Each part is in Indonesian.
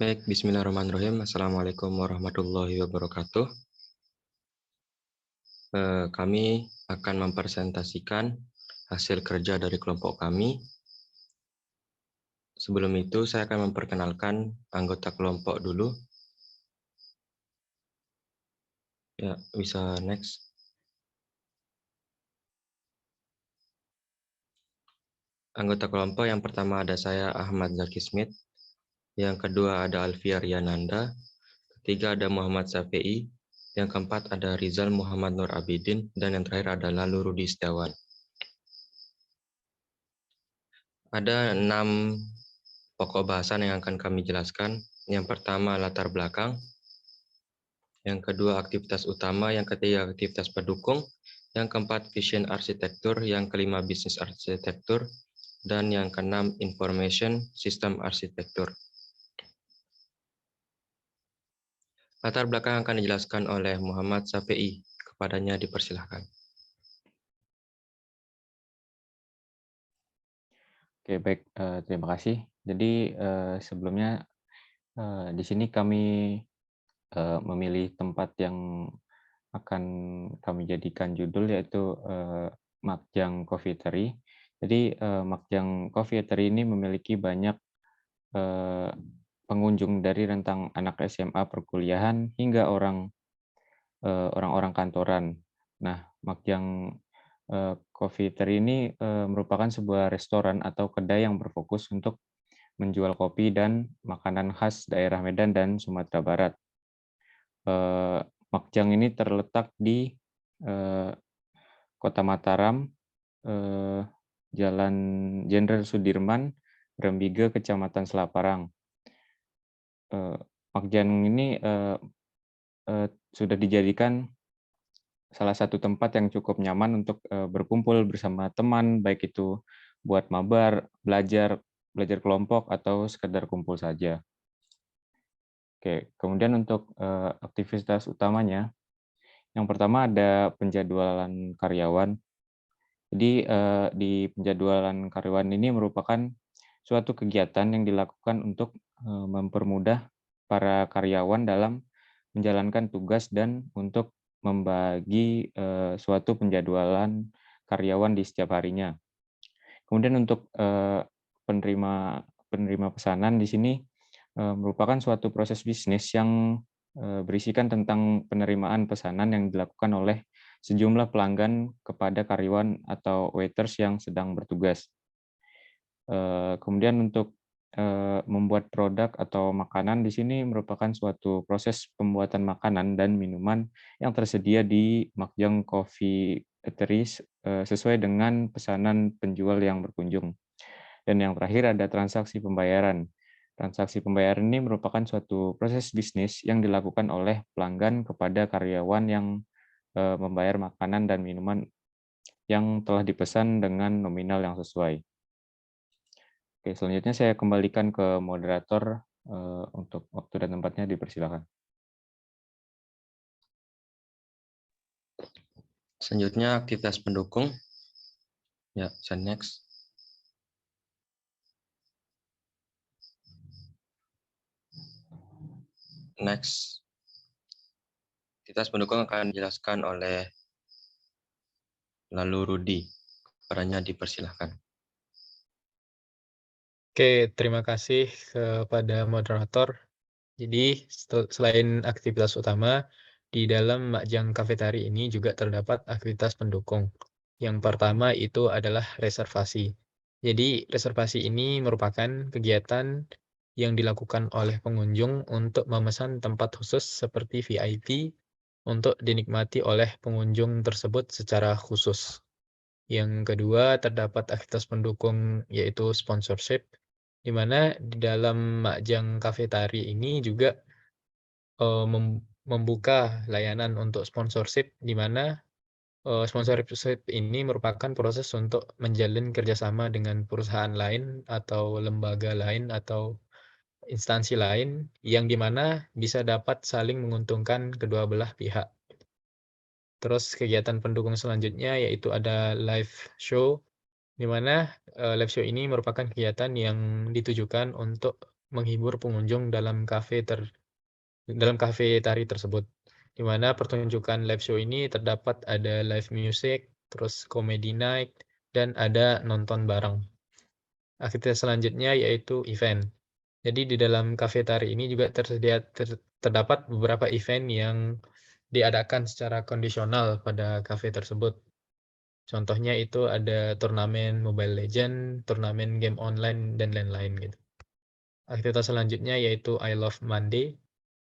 Baik, bismillahirrahmanirrahim. Assalamualaikum warahmatullahi wabarakatuh. Kami akan mempresentasikan hasil kerja dari kelompok kami. Sebelum itu, saya akan memperkenalkan anggota kelompok dulu. Ya, bisa next. Anggota kelompok yang pertama ada saya, Ahmad Zaki Smith. Yang kedua ada Alfia Riananda. Ketiga ada Muhammad Syafi'i. Yang keempat ada Rizal Muhammad Nur Abidin. Dan yang terakhir adalah Rudi Setiawan. Ada 6 pokok bahasan yang akan kami jelaskan. Yang pertama latar belakang, yang kedua aktivitas utama, yang ketiga aktivitas pendukung, yang keempat vision arsitektur, yang kelima bisnis arsitektur, dan yang keenam information system arsitektur. Latar belakang akan dijelaskan oleh Muhammad Syafi'i. Kepadanya dipersilahkan. Oke, baik. Terima kasih. Jadi sebelumnya di sini kami memilih tempat yang akan kami jadikan judul yaitu Makjang Coffee Eatery. Jadi Makjang Coffee Eatery ini memiliki banyak pengunjung dari rentang anak SMA perkuliahan hingga orang-orang kantoran. Nah, Makjang Coffee Eatery ini merupakan sebuah restoran atau kedai yang berfokus untuk menjual kopi dan makanan khas daerah Medan dan Sumatera Barat. Makjang ini terletak di Kota Mataram, Jalan Jenderal Sudirman, Rembige, Kecamatan Selaparang. Makjang ini sudah dijadikan salah satu tempat yang cukup nyaman untuk berkumpul bersama teman, baik itu buat mabar, belajar kelompok, atau sekedar kumpul saja. Oke, kemudian untuk aktivitas utamanya, yang pertama ada penjadwalan karyawan. Jadi di penjadwalan karyawan ini merupakan suatu kegiatan yang dilakukan untuk mempermudah para karyawan dalam menjalankan tugas dan untuk membagi suatu penjadwalan karyawan di setiap harinya. Kemudian untuk penerima pesanan di sini merupakan suatu proses bisnis yang berisikan tentang penerimaan pesanan yang dilakukan oleh sejumlah pelanggan kepada karyawan atau waiters yang sedang bertugas. Kemudian untuk membuat produk atau makanan di sini merupakan suatu proses pembuatan makanan dan minuman yang tersedia di Makjang Coffee Eatery sesuai dengan pesanan penjual yang berkunjung. Dan yang terakhir ada transaksi pembayaran. Transaksi pembayaran ini merupakan suatu proses bisnis yang dilakukan oleh pelanggan kepada karyawan yang membayar makanan dan minuman yang telah dipesan dengan nominal yang sesuai. Oke, selanjutnya saya kembalikan ke moderator untuk waktu dan tempatnya, dipersilakan. Selanjutnya aktivitas pendukung. Ya, bisa next. Next. Aktivitas pendukung akan dijelaskan oleh Rudi. Kepadanya dipersilahkan. Oke, terima kasih kepada moderator. Jadi, selain aktivitas utama, di dalam Makjang Cafetari ini juga terdapat aktivitas pendukung. Yang pertama itu adalah reservasi. Jadi, reservasi ini merupakan kegiatan yang dilakukan oleh pengunjung untuk memesan tempat khusus seperti VIP untuk dinikmati oleh pengunjung tersebut secara khusus. Yang kedua, terdapat aktivitas pendukung yaitu sponsorship, di mana di dalam Makjang Cafetari ini juga membuka layanan untuk sponsorship, di mana sponsorship ini merupakan proses untuk menjalin kerjasama dengan perusahaan lain atau lembaga lain atau instansi lain yang di mana bisa dapat saling menguntungkan kedua belah pihak. Terus kegiatan pendukung selanjutnya yaitu ada live show, di mana live show ini merupakan kegiatan yang ditujukan untuk menghibur pengunjung dalam kafe tari tersebut. Di mana pertunjukan live show ini terdapat ada live music, terus comedy night, dan ada nonton bareng. Aktivitas selanjutnya yaitu event. Jadi di dalam kafe tari ini juga terdapat beberapa event yang diadakan secara kondisional pada kafe tersebut. Contohnya itu ada turnamen Mobile Legends, turnamen game online, dan lain-lain gitu. Aktivitas selanjutnya yaitu I Love Monday,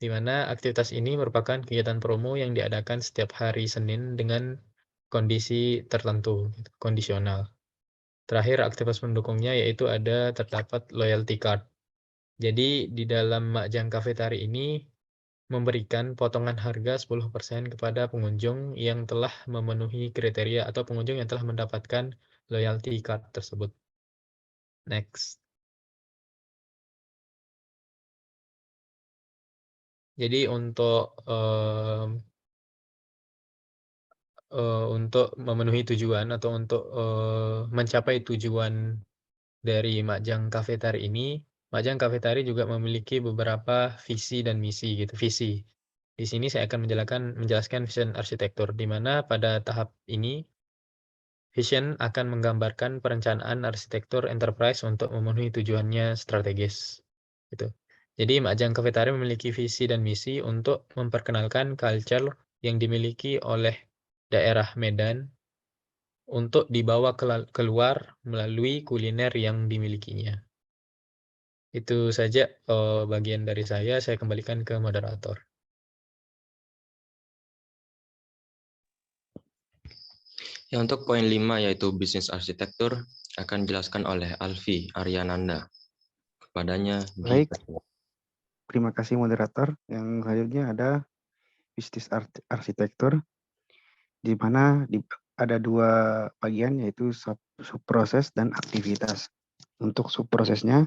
di mana aktivitas ini merupakan kegiatan promo yang diadakan setiap hari Senin dengan kondisi tertentu, gitu, kondisional. Terakhir, aktivitas pendukungnya yaitu terdapat loyalty card. Jadi di dalam Makjang Cafe Tari ini memberikan potongan harga 10% kepada pengunjung yang telah memenuhi kriteria atau pengunjung yang telah mendapatkan loyalty card tersebut. Next. Jadi untuk memenuhi tujuan atau untuk mencapai tujuan dari Makjang Cafe Tari ini, Makjang Cafe Tari juga memiliki beberapa visi dan misi gitu. Visi. Di sini saya akan menjelaskan vision arsitektur, di mana pada tahap ini vision akan menggambarkan perencanaan arsitektur enterprise untuk memenuhi tujuannya strategis. Gitu. Jadi Makjang Cafe Tari memiliki visi dan misi untuk memperkenalkan culture yang dimiliki oleh daerah Medan untuk dibawa keluar melalui kuliner yang dimilikinya. Itu saja bagian dari saya kembalikan ke moderator. Ya, untuk poin 5 yaitu bisnis arsitektur akan dijelaskan oleh Alfi Aryananda. Kepadanya Baik, terima kasih moderator. Yang selanjutnya ada bisnis arsitektur, di mana ada dua bagian yaitu subproses dan aktivitas. Untuk subprosesnya,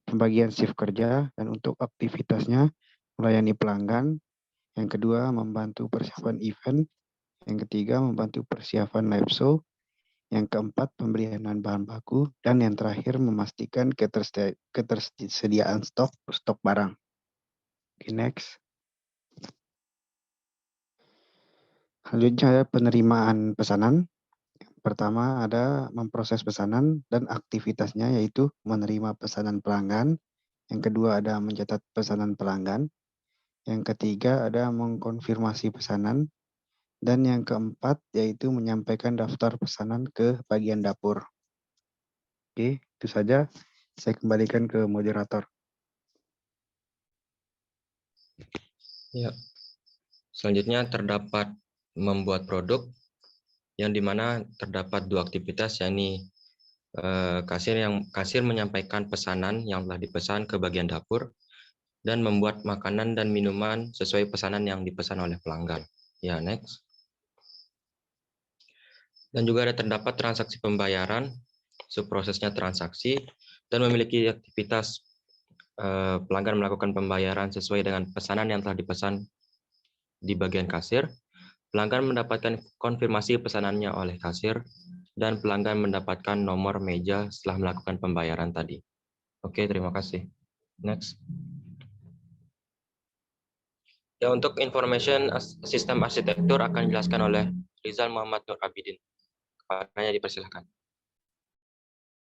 pembagian shift kerja, dan untuk aktivitasnya, melayani pelanggan. Yang kedua, membantu persiapan event. Yang ketiga, membantu persiapan live show. Yang keempat, pembelian bahan baku. Dan yang terakhir, memastikan ketersediaan stok barang. Okay, next. Selanjutnya ada penerimaan pesanan. Pertama ada memproses pesanan dan aktivitasnya yaitu menerima pesanan pelanggan. Yang kedua ada mencatat pesanan pelanggan. Yang ketiga ada mengkonfirmasi pesanan. Dan yang keempat yaitu menyampaikan daftar pesanan ke bagian dapur. Oke, itu saja. Saya kembalikan ke moderator. Ya. Selanjutnya terdapat membuat produk yang dimana terdapat dua aktivitas, yakni kasir menyampaikan pesanan yang telah dipesan ke bagian dapur dan membuat makanan dan minuman sesuai pesanan yang dipesan oleh pelanggan. Ya, next. Dan juga ada terdapat transaksi pembayaran, subprosesnya transaksi, dan memiliki aktivitas pelanggan melakukan pembayaran sesuai dengan pesanan yang telah dipesan di bagian kasir. Pelanggan mendapatkan konfirmasi pesanannya oleh kasir, dan pelanggan mendapatkan nomor meja setelah melakukan pembayaran tadi. Oke, terima kasih. Next. Ya, untuk information sistem arsitektur akan dijelaskan oleh Rizal Muhammad Nur Abidin. Kepadanya dipersilakan.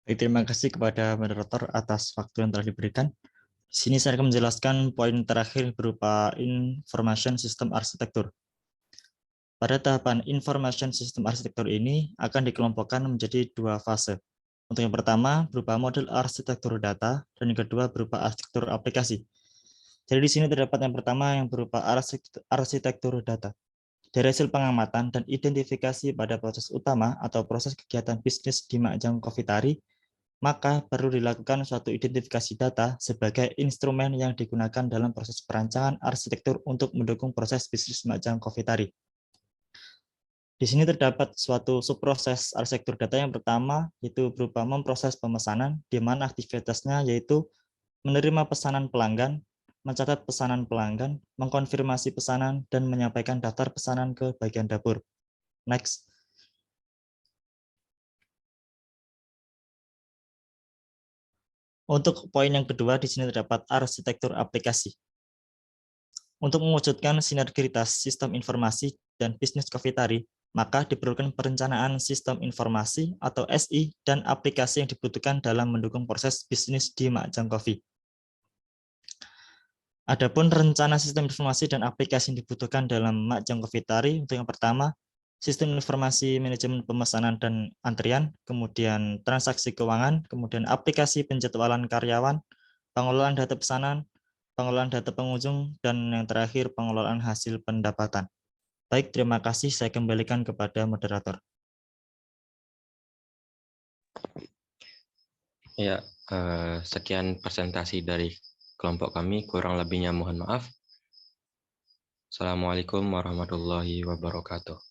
Baik, terima kasih kepada moderator atas waktu yang telah diberikan. Di sini saya akan menjelaskan poin terakhir berupa information system arsitektur. Pada tahapan information system arsitektur ini akan dikelompokkan menjadi dua fase. Untuk yang pertama berupa model arsitektur data dan yang kedua berupa arsitektur aplikasi. Jadi di sini terdapat yang pertama yang berupa arsitektur data. Dari hasil pengamatan dan identifikasi pada proses utama atau proses kegiatan bisnis di Makjang Coffee Tari, maka perlu dilakukan suatu identifikasi data sebagai instrumen yang digunakan dalam proses perancangan arsitektur untuk mendukung proses bisnis Makjang Coffee Tari. Di sini terdapat suatu subproses arsitektur data yang pertama, yaitu berupa memproses pemesanan, di mana aktivitasnya yaitu menerima pesanan pelanggan, mencatat pesanan pelanggan, mengkonfirmasi pesanan, dan menyampaikan daftar pesanan ke bagian dapur. Next. Untuk poin yang kedua, di sini terdapat arsitektur aplikasi. Untuk mewujudkan sinergitas sistem informasi dan bisnis Covitari, maka diperlukan perencanaan sistem informasi atau SI dan aplikasi yang dibutuhkan dalam mendukung proses bisnis di Makjang Coffee. Adapun rencana sistem informasi dan aplikasi yang dibutuhkan dalam Makjang Covitari, untuk yang pertama, sistem informasi manajemen pemesanan dan antrian, kemudian transaksi keuangan, kemudian aplikasi penjadwalan karyawan, pengelolaan data pesanan, pengelolaan data pengunjung, dan yang terakhir pengelolaan hasil pendapatan. Baik, terima kasih. Saya kembalikan kepada moderator. Ya, sekian presentasi dari kelompok kami. Kurang lebihnya mohon maaf. Assalamualaikum warahmatullahi wabarakatuh.